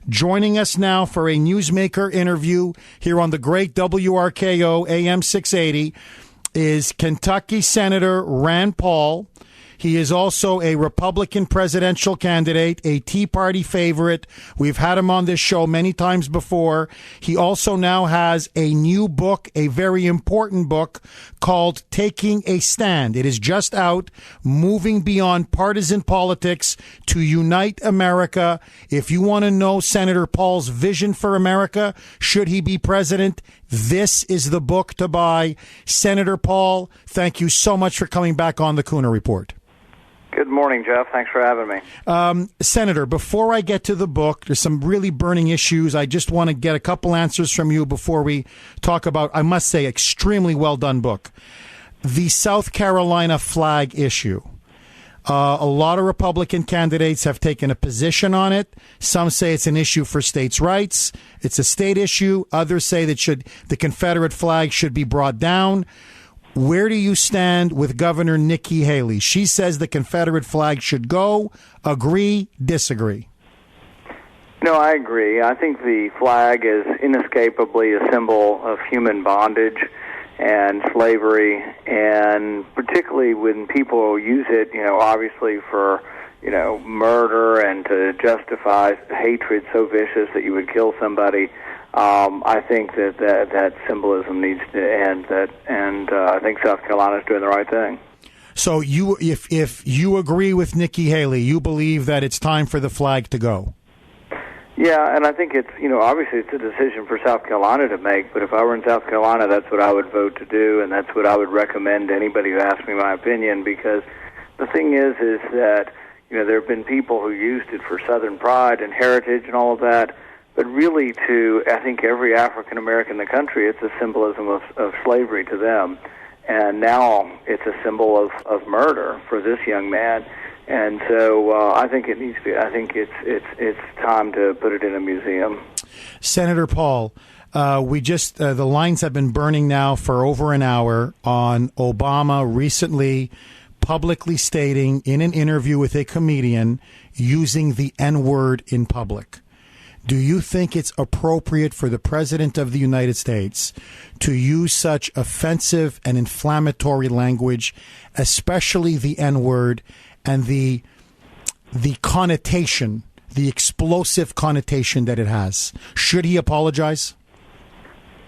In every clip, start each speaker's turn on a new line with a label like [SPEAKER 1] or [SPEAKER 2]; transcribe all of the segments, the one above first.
[SPEAKER 1] Joining us now for a newsmaker interview here on the great WRKO AM 680 is Kentucky Senator Rand Paul. He is also a Republican presidential candidate, a Tea Party favorite. We've had him on this show many times before. He also now has a new book, a very important book called Taking a Stand. It is just out, Moving Beyond Partisan Politics to Unite America. If you want to know Senator Paul's vision for America, should he be president, this is the book to buy. Senator Paul, thank you so much for coming back on the Kuhner Report.
[SPEAKER 2] Good morning, Jeff. Thanks for having me.
[SPEAKER 1] Senator, before I get to the book, there's some really burning issues. I just want to get a couple answers from you before we talk about, I must say, extremely well done book. The South Carolina flag issue. A lot of Republican candidates have taken a position on it. Some say it's an issue for states' rights. It's a state issue. Others say that the Confederate flag should be brought down. Where do you stand with Governor Nikki Haley? She says the Confederate flag should go. Agree, disagree?
[SPEAKER 2] No, I agree. I think the flag is inescapably a symbol of human bondage and slavery, and particularly when people use it, obviously for, murder and to justify hatred so vicious that you would kill somebody. I think that symbolism needs to end. And I think South Carolina's doing the right thing.
[SPEAKER 1] So if you agree with Nikki Haley, you believe that it's time for the flag to go?
[SPEAKER 2] Yeah, and I think it's obviously it's a decision for South Carolina to make. But if I were in South Carolina, that's what I would vote to do, and that's what I would recommend to anybody who asks me my opinion. Because the thing is that there have been people who used it for Southern pride and heritage and all of that. But really, I think every African American in the country, it's a symbolism of slavery to them, and now it's a symbol of murder for this young man. And so I think it needs to. I think it's time to put it in a museum.
[SPEAKER 1] Senator Paul, the lines have been burning now for over an hour on Obama recently publicly stating in an interview with a comedian using the N-word in public. Do you think it's appropriate for the President of the United States to use such offensive and inflammatory language, especially the N-word and the connotation, the explosive connotation that it has? Should he apologize?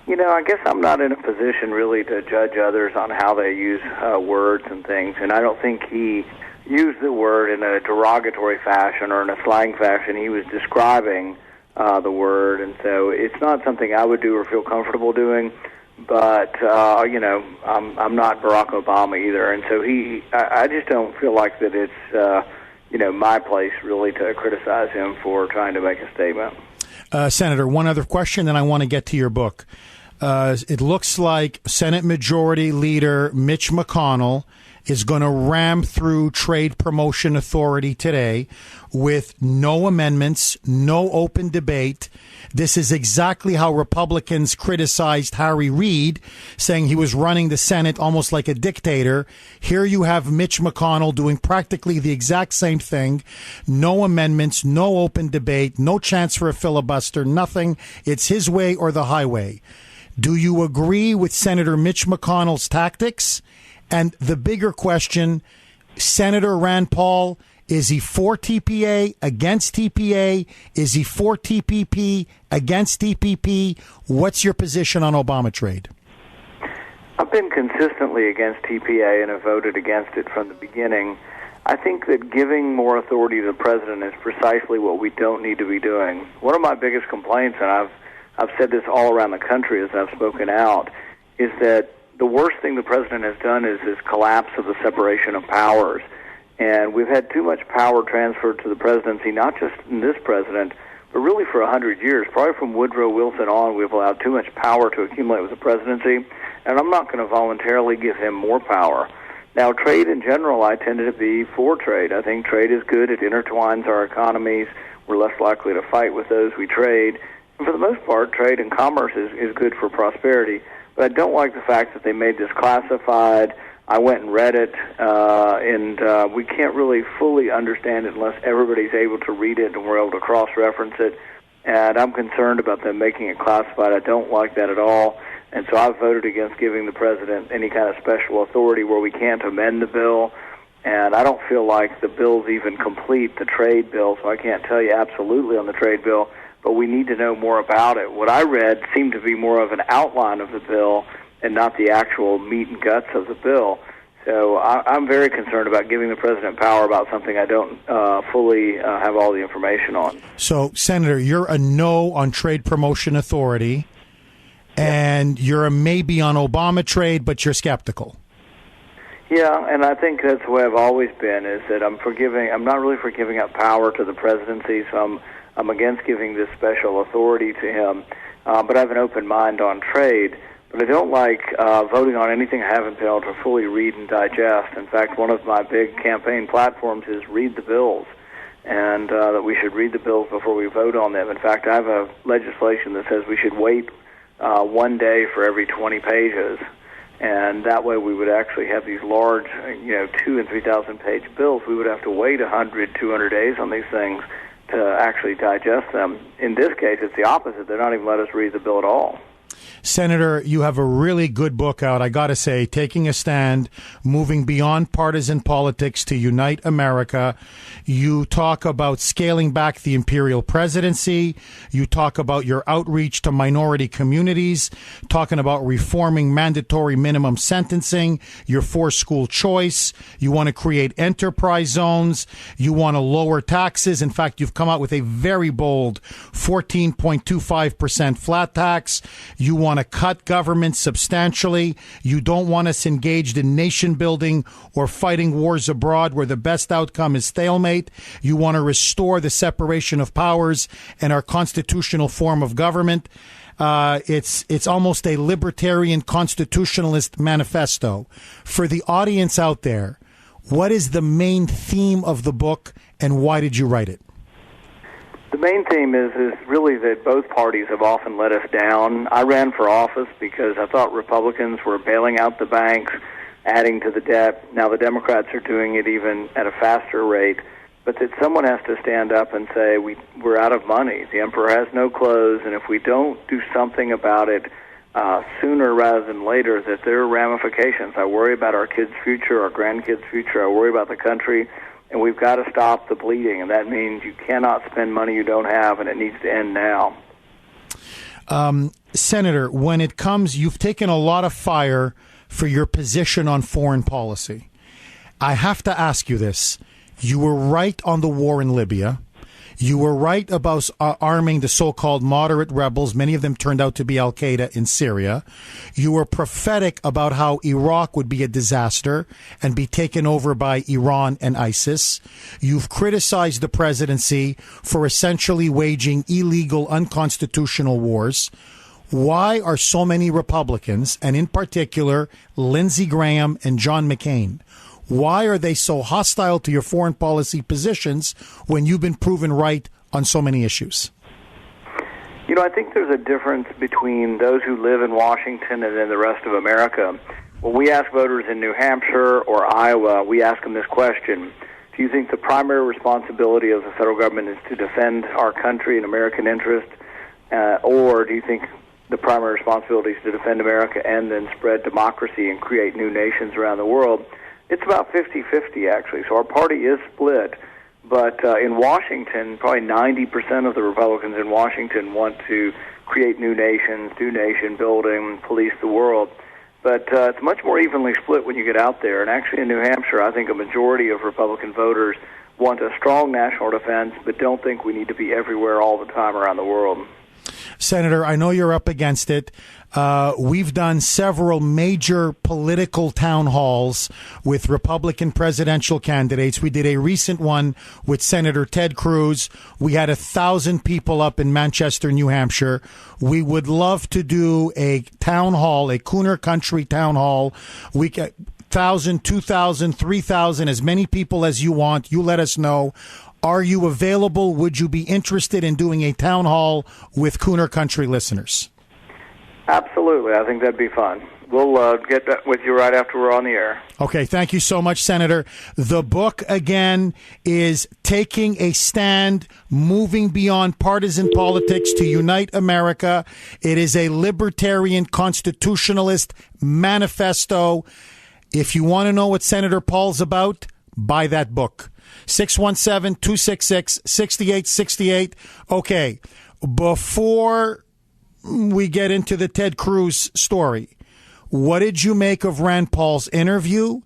[SPEAKER 2] I guess I'm not in a position really to judge others on how they use words and things, and I don't think he used the word in a derogatory fashion or in a slang fashion. He was describing the word, and so it's not something I would do or feel comfortable doing. But I'm not Barack Obama either, and so I just don't feel like that it's my place really to criticize him for trying to make a statement.
[SPEAKER 1] Senator, one other question, then I want to get to your book. It looks like Senate Majority Leader Mitch McConnell is going to ram through Trade Promotion Authority today with no amendments, no open debate. This is exactly how Republicans criticized Harry Reid, saying he was running the Senate almost like a dictator. Here you have Mitch McConnell doing practically the exact same thing. No amendments, no open debate, no chance for a filibuster, nothing. It's his way or the highway. Do you agree with Senator Mitch McConnell's tactics? And the bigger question, Senator Rand Paul, is he for TPA, against TPA? Is he for TPP, against TPP? What's your position on Obama trade?
[SPEAKER 2] I've been consistently against TPA and have voted against it from the beginning. I think that giving more authority to the president is precisely what we don't need to be doing. One of my biggest complaints, and I've said this all around the country as I've spoken out, is that the worst thing the president has done is this collapse of the separation of powers. And we've had too much power transferred to the presidency, not just in this president, but really for 100 years. Probably from Woodrow Wilson on, we've allowed too much power to accumulate with the presidency, and I'm not going to voluntarily give him more power. Now, trade in general, I tend to be for trade. I think trade is good. It intertwines our economies. We're less likely to fight with those we trade. And for the most part, trade and commerce is good for prosperity. But I don't like the fact that they made this classified. I went and read it, and we can't really fully understand it unless everybody's able to read it and we're able to cross-reference it. and I'm concerned about them making it classified. I don't like that at all, and so I've voted against giving the president any kind of special authority where we can't amend the bill, and I don't feel like the bill's even complete, the trade bill, so I can't tell you absolutely on the trade bill, but we need to know more about it. What I read seemed to be more of an outline of the bill and not the actual meat and guts of the bill. So I'm very concerned about giving the president power about something I don't fully have all the information on.
[SPEAKER 1] So, Senator, you're a no on trade promotion authority, and you're a maybe on Obama trade, but you're skeptical.
[SPEAKER 2] Yeah, and I think that's the way I've always been, is that I'm not really for giving up power to the presidency, so I'm against giving this special authority to him, but I have an open mind on trade. But I don't like voting on anything I haven't been able to fully read and digest. In fact, one of my big campaign platforms is read the bills, and that we should read the bills before we vote on them. In fact, I have a legislation that says we should wait 1 day for every 20 pages, and that way we would actually have these large, 2,000 and 3,000 page bills. We would have to wait 100, 200 days on these things to actually digest them. In this case, it's the opposite. They're not even let us read the bill at all.
[SPEAKER 1] Senator, you have a really good book out, I got to say, Taking a Stand, Moving Beyond Partisan Politics to Unite America. You talk about scaling back the imperial presidency. You talk about your outreach to minority communities, talking about reforming mandatory minimum sentencing, your forced school choice. You want to create enterprise zones. You want to lower taxes. In fact, you've come out with a very bold 14.25% flat tax. You want to cut government substantially. You don't want us engaged in nation building or fighting wars abroad where the best outcome is stalemate. You want to restore the separation of powers and our constitutional form of government. It's almost a libertarian constitutionalist manifesto. For the audience out there, what is the main theme of the book and why did you write it?
[SPEAKER 2] The main theme is really that both parties have often let us down. I ran for office because I thought Republicans were bailing out the banks, adding to the debt. Now the Democrats are doing it even at a faster rate. But that someone has to stand up and say, we're out of money. The emperor has no clothes, and if we don't do something about it sooner rather than later, that there are ramifications. I worry about our kids' future, our grandkids' future. I worry about the country. And we've got to stop the bleeding, and that means you cannot spend money you don't have, and it needs to end now.
[SPEAKER 1] Senator, when it comes, you've taken a lot of fire for your position on foreign policy. I have to ask you this. You were right on the war in Libya. You were right about arming the so-called moderate rebels. Many of them turned out to be al-Qaeda in Syria. You were prophetic about how Iraq would be a disaster and be taken over by Iran and ISIS. You've criticized the presidency for essentially waging illegal, unconstitutional wars. Why are so many Republicans, and in particular Lindsey Graham and John McCain, why are they so hostile to your foreign policy positions when you've been proven right on so many issues?
[SPEAKER 2] I think there's a difference between those who live in Washington and then the rest of America. When we ask voters in New Hampshire or Iowa, we ask them this question: do you think the primary responsibility of the federal government is to defend our country and American interests, or do you think the primary responsibility is to defend America and then spread democracy and create new nations around the world? It's about 50-50, actually. So our party is split. But in Washington, probably 90% of the Republicans in Washington want to create new nations, do nation building, police the world. But it's much more evenly split when you get out there. And actually in New Hampshire, I think a majority of Republican voters want a strong national defense, but don't think we need to be everywhere all the time around the world.
[SPEAKER 1] Senator, I know you're up against it. We've done several major political town halls with Republican presidential candidates. We did a recent one with Senator Ted Cruz. We had 1,000 people up in Manchester, New Hampshire. We would love to do a town hall, a Kuhner Country town hall. 1,000, 2,000, 3,000, as many people as you want. You let us know. Are you available? Would you be interested in doing a town hall with Kuhner Country listeners?
[SPEAKER 2] Absolutely. I think that'd be fun. We'll get that with you right after we're on the air.
[SPEAKER 1] Okay, thank you so much, Senator. The book, again, is Taking a Stand, Moving Beyond Partisan Politics to Unite America. It is a libertarian constitutionalist manifesto. If you want to know what Senator Paul's about, buy that book. 617-266-6868. Okay, before we get into the Ted Cruz story, what did you make of Rand Paul's interview?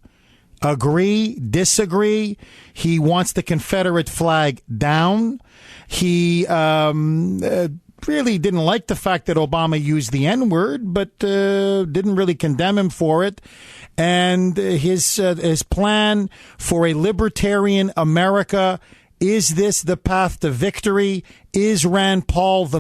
[SPEAKER 1] Agree? Disagree? He wants the Confederate flag down. He really didn't like the fact that Obama used the N-word, but didn't really condemn him for it. And his plan for a libertarian America, is this the path to victory? Is Rand Paul the